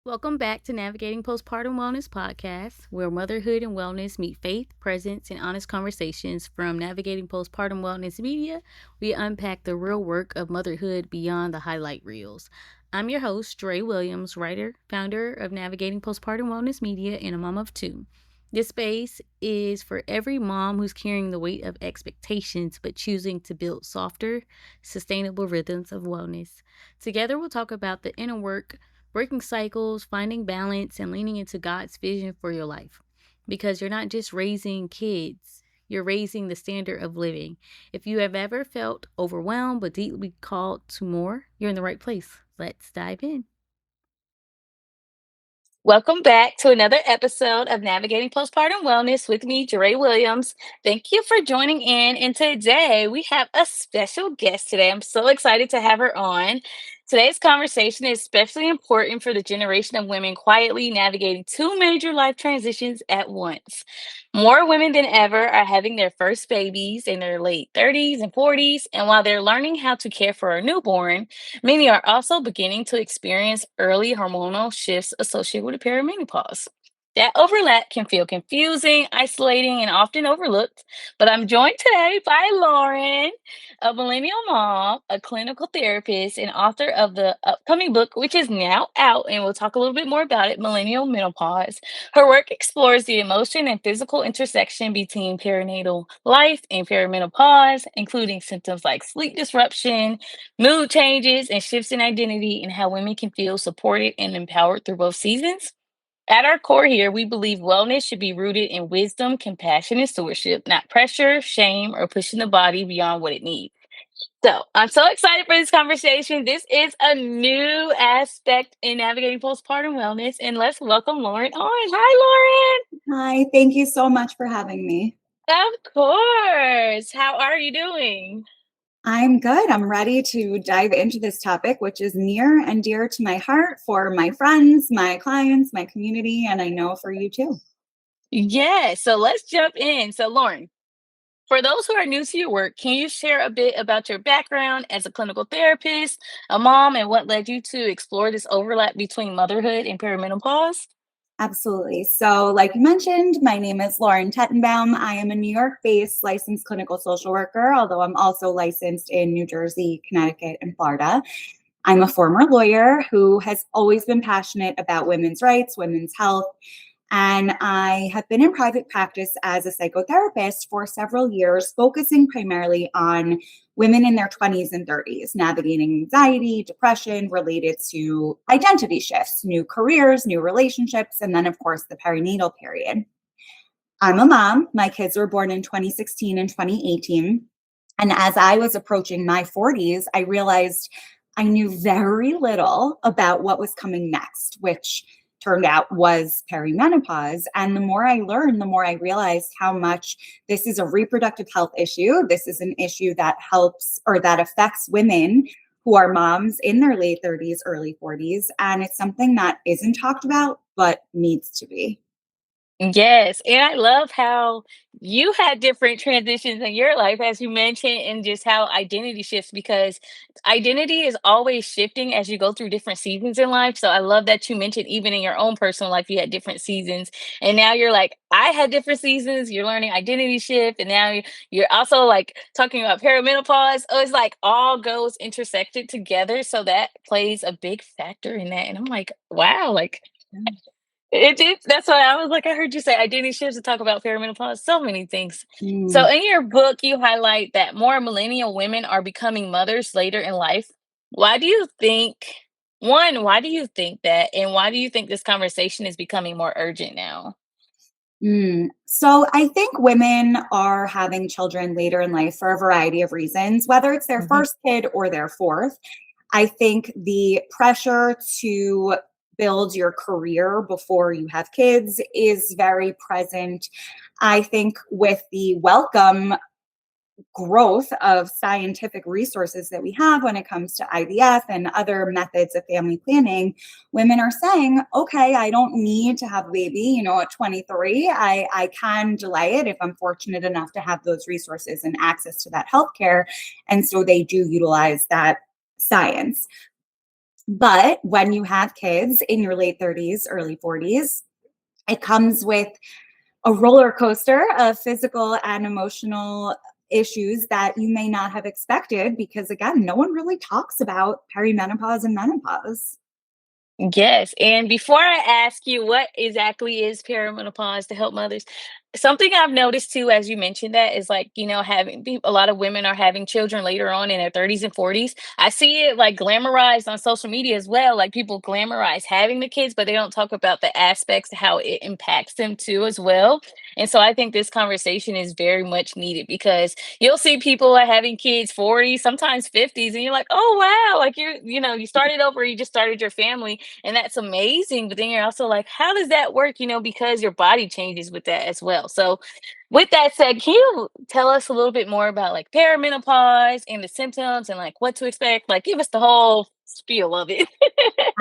Welcome back to Navigating Postpartum Wellness podcast, where motherhood and wellness meet faith, presence, and honest conversations. From Navigating Postpartum Wellness Media, we unpack the real work of motherhood beyond the highlight reels. I'm your host, Dre Williams, writer, founder of Navigating Postpartum Wellness Media, and a mom of two. This space is for every mom who's carrying the weight of expectations but choosing to build softer, sustainable rhythms of wellness. Together, we'll talk about the inner work, breaking cycles, finding balance, and leaning into God's vision for your life. Because you're not just raising kids, you're raising the standard of living. If you have ever felt overwhelmed but deeply called to more, you're in the right place. Let's dive in. Welcome back to another episode of Navigating Postpartum Wellness with me, Jeray Williams. Thank you for joining in. And today we have a special guest today. I'm so excited to have her on. Today's conversation is especially important for the generation of women quietly navigating two major life transitions at once. More women than ever are having their first babies in their late 30s and 40s. And while they're learning how to care for a newborn, many are also beginning to experience early hormonal shifts associated with perimenopause. That overlap can feel confusing, isolating, and often overlooked. But I'm joined today by Lauren, a millennial mom, a clinical therapist, and author of the upcoming book, which is now out, and we'll talk a little bit more about it, Millennial Menopause. Her work explores the emotion and physical intersection between perinatal life and perimenopause, including symptoms like sleep disruption, mood changes, and shifts in identity, and how women can feel supported and empowered through both seasons. At our core here, we believe wellness should be rooted in wisdom, compassion, and stewardship, not pressure, shame, or pushing the body beyond what it needs. So I'm so excited for this conversation. This is a new aspect in navigating postpartum wellness, and let's welcome Lauren on. Hi, Hi, thank you so much for having me. Lauren. Of course. How are you doing? I'm good. I'm ready to dive into this topic, which is near and dear to my heart for my friends, my clients, my community, and I know for you too. Yeah, so let's jump in. So, Lauren, for those who are new to your work, can you share a bit about your background as a clinical therapist, a mom, and what led you to explore this overlap between motherhood and perimenopause? Absolutely. So, like you mentioned, my name is Lauren Tettenbaum. I am a New York based licensed clinical social worker, although I'm also licensed in New Jersey, Connecticut, and Florida. I'm a former lawyer who has always been passionate about women's rights, women's health, and I have been in private practice as a psychotherapist for several years, focusing primarily on women in their 20s and 30s, navigating anxiety, depression related to identity shifts, new careers, new relationships, and then, of course, the perinatal period. I'm a mom. My kids were born in 2016 and 2018. And as I was approaching my 40s, I realized I knew very little about what was coming next, which turned out was perimenopause. And the more I learned, the more I realized how much this is a reproductive health issue. This is an issue that helps or that affects women who are moms in their late 30s, early 40s. And it's something that isn't talked about, but needs to be. Yes, and I love how you had different transitions in your life, as you mentioned, and just how identity shifts because identity is always shifting as you go through different seasons in life. So I love that you mentioned even in your own personal life, you had different seasons. And now you're like, I had different seasons. You're learning identity shift. And now you're also like talking about perimenopause. Oh, it's like all goes intersected together. So that plays a big factor in that. And I'm like, wow, like it did. That's why I was like, I heard you say identity shifts to talk about perimenopause, so many things. So Mm. in your book, you highlight that more millennial women are becoming mothers later in life. Why do you think, why do you think that? And why do you think this conversation is becoming more urgent now? So I think women are having children later in life for a variety of reasons, whether it's their Mhm. first kid or their fourth. I think the pressure to build your career before you have kids is very present. I think with the welcome growth of scientific resources that we have when it comes to IVF and other methods of family planning, women are saying, okay, I don't need to have a baby, at 23. I can delay it if I'm fortunate enough to have those resources and access to that healthcare. And so they do utilize that science. But when you have kids in your late 30s, early 40s, it comes with a roller coaster of physical and emotional issues that you may not have expected because, again, no one really talks about perimenopause and menopause. Yes, and before I ask you what exactly is perimenopause to help mothers, something I've noticed too, as you mentioned that, is like, having a lot of women are having children later on in their 30s and 40s. I see it like glamorized on social media as well. Like people glamorize having the kids, but they don't talk about the aspects, how it impacts them too as well. And so I think this conversation is very much needed because you'll see people are having kids 40, sometimes 50s, and you're like, oh wow, like you started over, you just started your family and that's amazing. But then you're also like, how does that work? Because your body changes with that as well. So, with that said, can you tell us a little bit more about like perimenopause and the symptoms and like what to expect? Like, give us the whole spiel of it.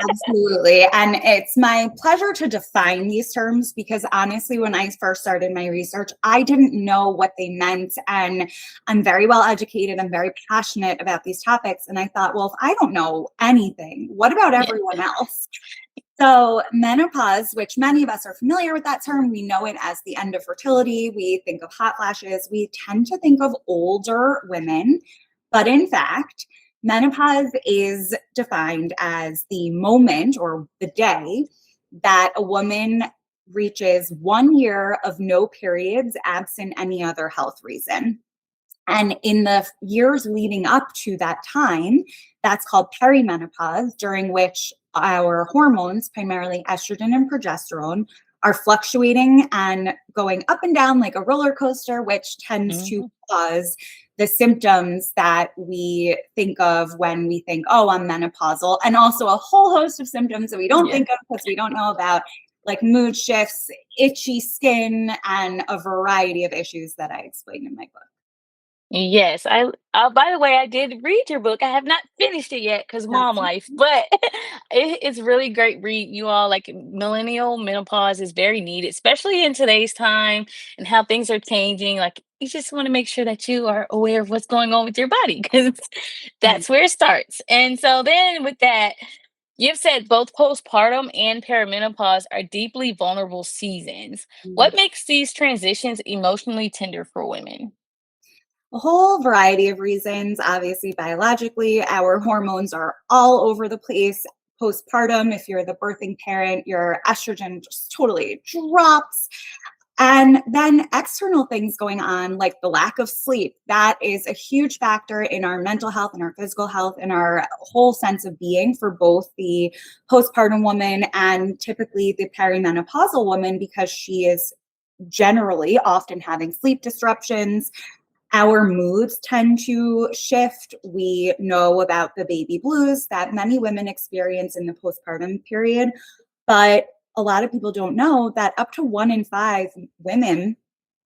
Absolutely. And it's my pleasure to define these terms because honestly, when I first started my research, I didn't know what they meant. And I'm very well educated. I'm very passionate about these topics. And I thought, well, if I don't know anything, what about Yeah. everyone else? So, menopause, which many of us are familiar with that term, we know it as the end of fertility. We think of hot flashes. We tend to think of older women. But in fact, menopause is defined as the moment or the day that a woman reaches 1 year of no periods absent any other health reason. And in the years leading up to that time, that's called perimenopause, during which our hormones, primarily estrogen and progesterone, are fluctuating and going up and down like a roller coaster, which tends to Mhm. cause the symptoms that we think of when we think, oh, I'm menopausal, and also a whole host of symptoms that we don't Yeah. think of because we don't know about, like mood shifts, itchy skin, and a variety of issues that I explain in my book. Yes, by the way, I did read your book. I have not finished it yet because mom That's life, but it's really great read. You all like millennial menopause is very needed, especially in today's time and how things are changing. Like you just want to make sure that you are aware of what's going on with your body because right. that's where it starts. And so then with that, you've said both postpartum and perimenopause are deeply vulnerable seasons. What makes these transitions emotionally tender for women? A whole variety of reasons. Obviously, biologically, our hormones are all over the place. Postpartum, if you're the birthing parent, your estrogen just totally drops. And then external things going on, like the lack of sleep, that is a huge factor in our mental health and our physical health and our whole sense of being for both the postpartum woman and typically the perimenopausal woman, because she is generally often having sleep disruptions. Our moods tend to shift. We know about the baby blues that many women experience in the postpartum period, but a lot of people don't know that up to 1 in 5 women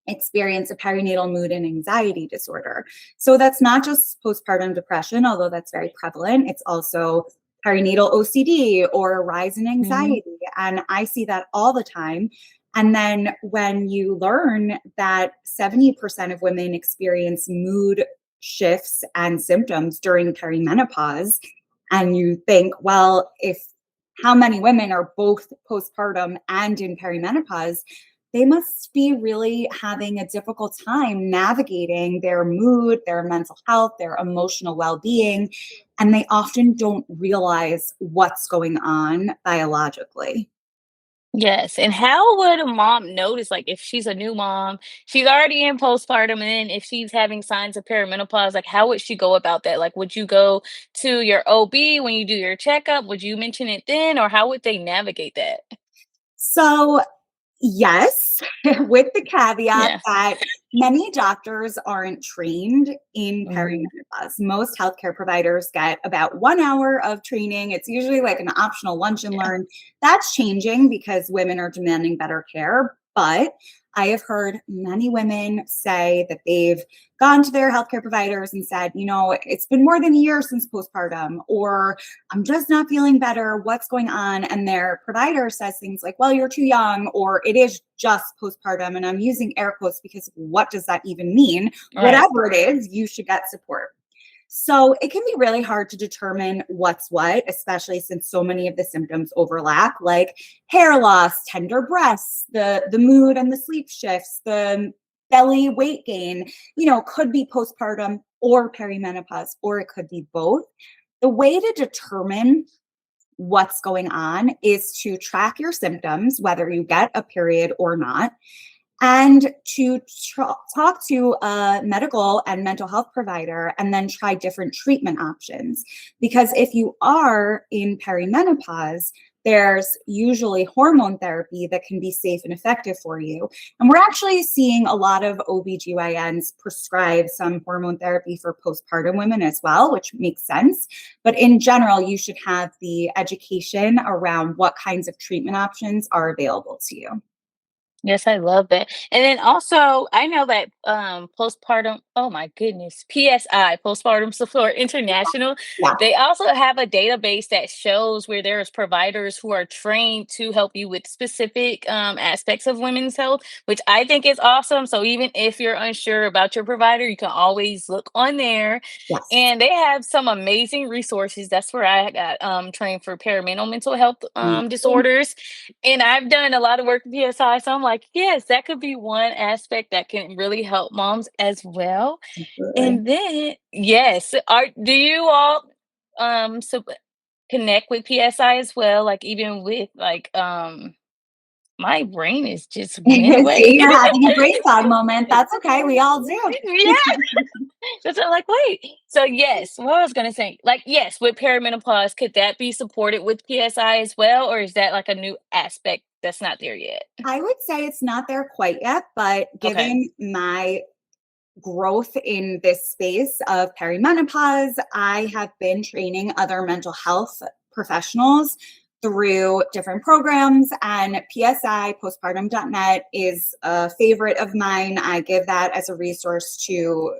experience a perinatal mood and anxiety disorder. So that's not just postpartum depression, although that's very prevalent. It's also perinatal OCD or a rise in Mhm. anxiety. And I see that all the time. And then when you learn that 70% of women experience mood shifts and symptoms during perimenopause, and you think, well, if how many women are both postpartum and in perimenopause, they must be really having a difficult time navigating their mood, their mental health, their emotional well being. And they often don't realize what's going on biologically. Yes, and how would a mom notice, like, if she's a new mom, she's already in postpartum, and then if she's having signs of perimenopause, like, how would she go about that? Like, would you go to your OB when you do your checkup? Would you mention it then, or how would they navigate that? So, yes, with the caveat Yeah. that many doctors aren't trained in Mhm. perimenopause. Most healthcare providers get about 1 hour of training. It's usually like an optional lunch and Yeah. learn. That's changing because women are demanding better care. But I have heard many women say that they've gone to their healthcare providers and said, it's been more than a year since postpartum, or I'm just not feeling better. What's going on? And their provider says things like, well, you're too young, or it is just postpartum. And I'm using air quotes because what does that even mean? Right. Whatever it is, you should get support. So it can be really hard to determine what's what, especially since so many of the symptoms overlap, like hair loss, tender breasts, the mood and the sleep shifts, the belly weight gain, could be postpartum or perimenopause, or it could be both. The way to determine what's going on is to track your symptoms, whether you get a period or not, and to talk to a medical and mental health provider and then try different treatment options. Because if you are in perimenopause, there's usually hormone therapy that can be safe and effective for you. And we're actually seeing a lot of OBGYNs prescribe some hormone therapy for postpartum women as well, which makes sense. But in general, you should have the education around what kinds of treatment options are available to you. Yes, I love that. And then also, I know that postpartum, oh my goodness, PSI, Postpartum Support International, Yeah. they also have a database that shows where there's providers who are trained to help you with specific aspects of women's health, which I think is awesome. So even if you're unsure about your provider, you can always look on there. Yes. And they have some amazing resources. That's where I got trained for perimenal mental health disorders, and I've done a lot of work with PSI, so I'm like, yes, that could be one aspect that can really help moms as well. Absolutely. And then, yes, do you all connect with PSI as well? Like even with my brain is just went away. See, you're having a brain fog moment. That's okay. We all do. Yeah. So I'm like, wait. So yes, what I was gonna say, like, yes, with perimenopause, could that be supported with PSI as well, or is that like a new aspect that's not there yet? I would say it's not there quite yet, but Okay. given my growth in this space of perimenopause, I have been training other mental health professionals through different programs, and PSI postpartum.net is a favorite of mine. I give that as a resource to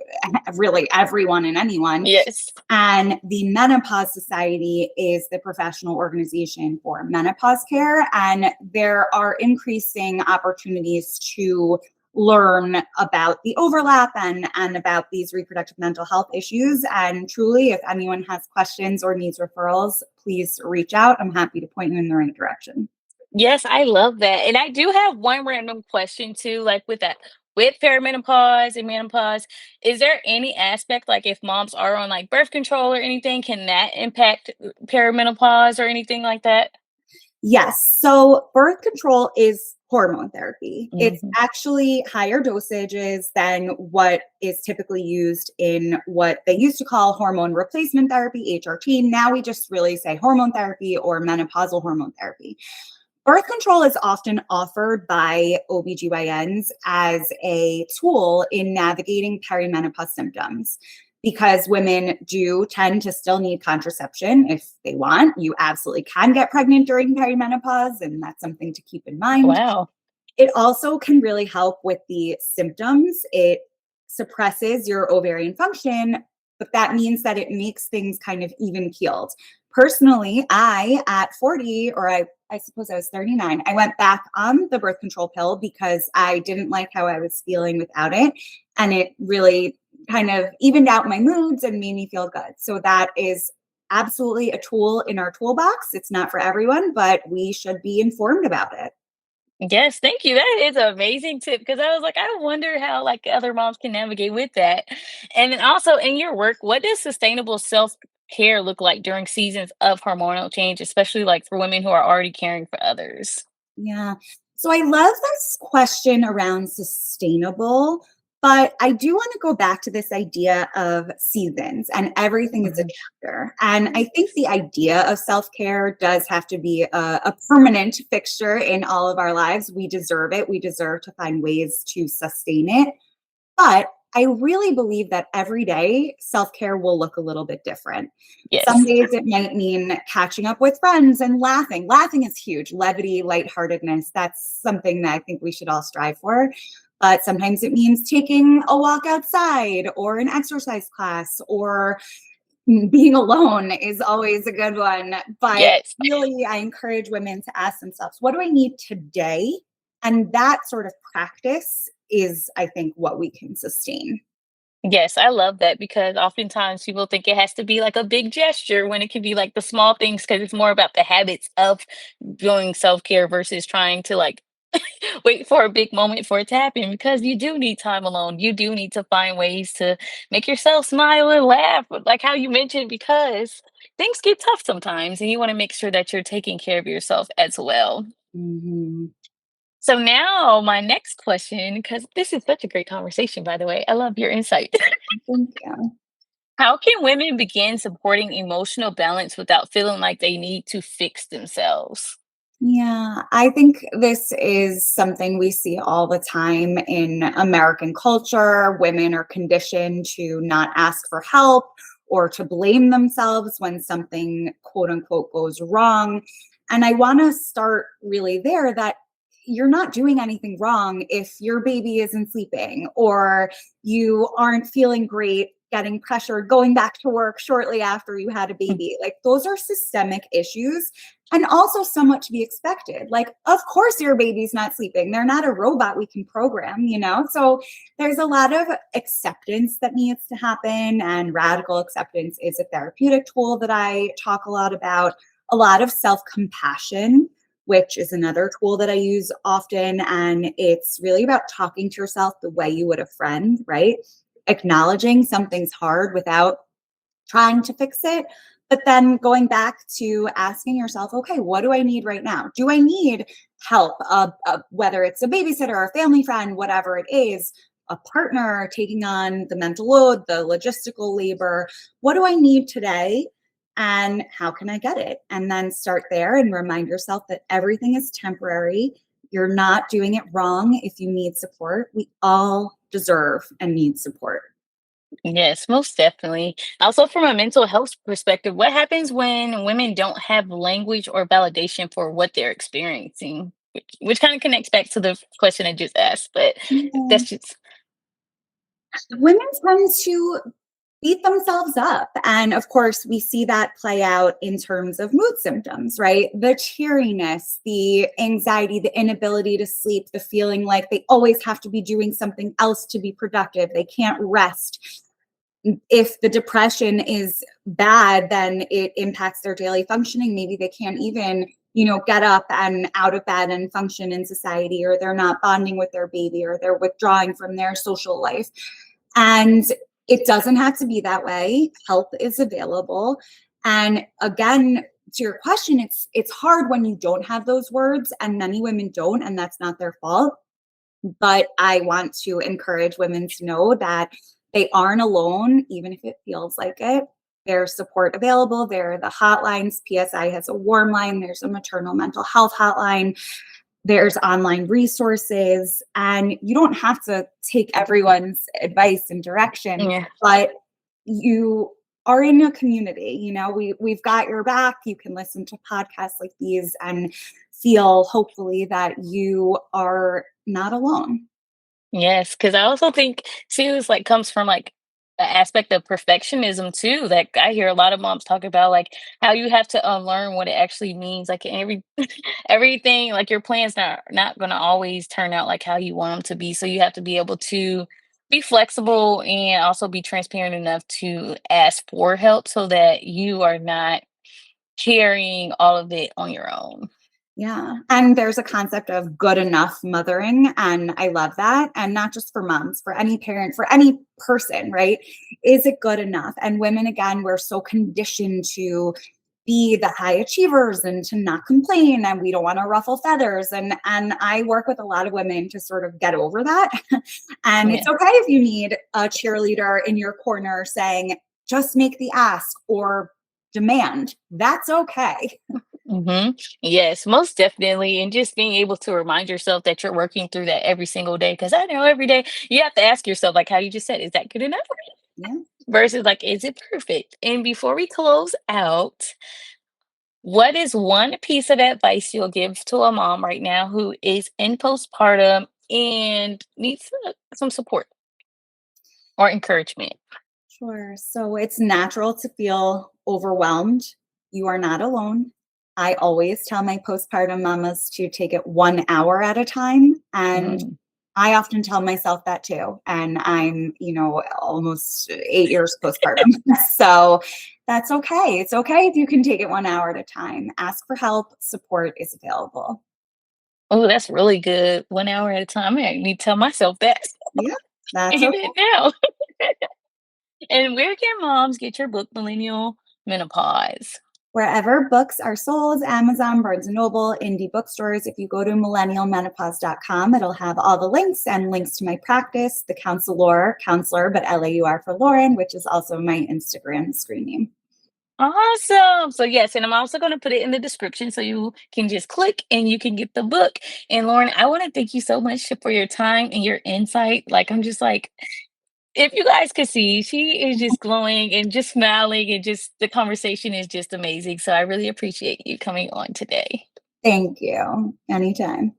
really everyone and anyone. Yes. And the Menopause Society is the professional organization for menopause care. And there are increasing opportunities to learn about the overlap and about these reproductive mental health issues. And truly, if anyone has questions or needs referrals, please reach out. I'm happy to point you in the right direction. Yes, I love that. And I do have one random question too, like with that, with perimenopause and menopause, is there any aspect like if moms are on like birth control or anything, can that impact perimenopause or anything like that? Yes. So birth control is hormone therapy. It's Hmm. actually higher dosages than what is typically used in what they used to call hormone replacement therapy, HRT. Now we just really say hormone therapy or menopausal hormone therapy. Birth control is often offered by OBGYNs as a tool in navigating perimenopause symptoms because women do tend to still need contraception if they want. You absolutely can get pregnant during perimenopause, and that's something to keep in mind. Wow. It also can really help with the symptoms. It suppresses your ovarian function, but that means that it makes things kind of even keeled. Personally, I at 40, or I suppose I was 39, I went back on the birth control pill because I didn't like how I was feeling without it. And it really kind of evened out my moods and made me feel good. So that is absolutely a tool in our toolbox. It's not for everyone, but we should be informed about it. Yes, thank you. That is an amazing tip because I was like, I wonder how like other moms can navigate with that. And then also in your work, what does sustainable self-care look like during seasons of hormonal change, especially like for women who are already caring for others? Yeah. So I love this question around sustainable, but I do want to go back to this idea of seasons and everything is a Mhm. chapter. And I think the idea of self care does have to be a permanent fixture in all of our lives. We deserve it. We deserve to find ways to sustain it. But I really believe that every day self care will look a little bit different. Some Yes. days it might mean catching up with friends and laughing. Laughing is huge. Levity, lightheartedness, that's something that I think we should all strive for. But sometimes it means taking a walk outside or an exercise class or being alone is always a good one. But Yes. really, I encourage women to ask themselves, what do I need today? And that sort of practice is, I think, what we can sustain. Yes, I love that because oftentimes people think it has to be like a big gesture when it can be like the small things because it's more about the habits of doing self-care versus trying to like wait for a big moment for it to happen because you do need time alone. You do need to find ways to make yourself smile and laugh, like how you mentioned, because things get tough sometimes and you want to make sure that you're taking care of yourself as well. Mhm. So now my next question, because this is such a great conversation, by the way. I love your insight. Thank you. How can women begin supporting emotional balance without feeling like they need to fix themselves? Yeah, I think this is something we see all the time in American culture. Women are conditioned to not ask for help or to blame themselves when something quote unquote goes wrong. And I want to start really there that you're not doing anything wrong if your baby isn't sleeping or you aren't feeling great getting pressured going back to work shortly after you had a Mm. baby. Like those are systemic issues and also somewhat to be expected. Like, of course, your baby's not sleeping. They're not a robot we can program, you know? So there's a lot of acceptance that needs to happen. And radical acceptance is a therapeutic tool that I talk a lot about. A lot of self compassion, which is another tool that I use often. And it's really about talking to yourself the way you would a friend, right? Acknowledging something's hard without trying to fix it, but then going back to asking yourself, okay, what do I need right now? Do I need help? Whether it's a babysitter, a family friend, whatever it is, a partner taking on the mental load, the logistical labor. What do I need today? And how can I get it? And then start there and remind yourself that everything is temporary. You're not doing it wrong if you need support. We all deserve and need support. Yes, most definitely. Also, from a mental health perspective, what happens when women don't have language or validation for what they're experiencing? Which kind of connects back to the question I just asked, but Yeah. that's just, Women tend to beat themselves up. And of course, we see that play out in terms of mood symptoms, right? The cheeriness, the anxiety, the inability to sleep, the feeling like they always have to be doing something else to be productive. They can't rest. If the depression is bad, then it impacts their daily functioning. Maybe they can't even, get up and out of bed and function in society, or they're not bonding with their baby, or they're withdrawing from their social life. And it doesn't have to be that way. Help is available. And again, to your question, it's hard when you don't have those words, and many women don't, and that's not their fault. But I want to encourage women to know that they aren't alone, even if it feels like it. There's support available. There are the hotlines. PSI has a warm line. There's a maternal mental health hotline. There's online resources. And you don't have to take everyone's advice and direction, yeah. but you are in a community. We've got your back. You can listen to podcasts like these and feel hopefully that you are not alone. Yes, because I also think too is like comes from like an aspect of perfectionism too. That I hear a lot of moms talk about, like how you have to unlearn what it actually means. Like everything, like your plans not going to always turn out like how you want them to be. So you have to be able to be flexible and also be transparent enough to ask for help so that you are not carrying all of it on your own. Yeah. And there's a concept of good enough mothering. And I love that. And not just for moms, for any parent, for any person, right? Is it good enough? And women, again, we're so conditioned to be the high achievers and to not complain, and we don't want to ruffle feathers. And I work with a lot of women to sort of get over that. And Yeah. it's okay if you need a cheerleader in your corner saying, just make the ask or demand. That's okay. Yes, most definitely. And just being able to remind yourself that you're working through that every single day. Cause I know every day you have to ask yourself, like how you just said, is that good enough? Yeah. Versus like, is it perfect? And before we close out, what is one piece of advice you'll give to a mom right now who is in postpartum and needs some support or encouragement? Sure. So it's natural to feel overwhelmed. You are not alone. I always tell my postpartum mamas to take it 1 hour at a time. And Mm. I often tell myself that too. And I'm, almost 8 years postpartum. So that's okay. It's okay if you can take it 1 hour at a time. Ask for help. Support is available. Oh, that's really good. 1 hour at a time. I need to tell myself that Yeah, that's even okay. now. And where can moms get your book, Millennial Menopause? Wherever books are sold, Amazon, Barnes& and Noble, indie bookstores. If you go to millennialmenopause.com, it'll have all the links and links to my practice, the counselor, but LAUR for Lauren, which is also my Instagram screen name. Awesome. So yes, and I'm also going to put it in the description so you can just click and you can get the book. And Lauren, I want to thank you so much for your time and your insight. Like I'm just like, if you guys could see, she is just glowing and just smiling and just the conversation is just amazing. So I really appreciate you coming on today. Thank you. Anytime.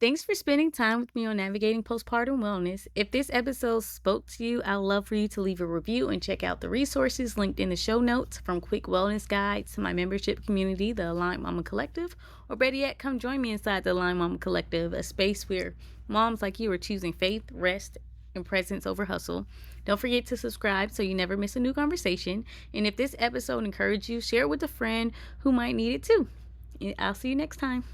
Thanks for spending time with me on Navigating Postpartum Wellness. If this episode spoke to you, I'd love for you to leave a review and check out the resources linked in the show notes, from quick wellness guides to my membership community, the Aligned Mama Collective, or better yet, come join me inside the Aligned Mama Collective, a space where moms like you are choosing faith, rest, and presence over hustle. Don't forget to subscribe so you never miss a new conversation. And if this episode encouraged you, share it with a friend who might need it too. I'll see you next time.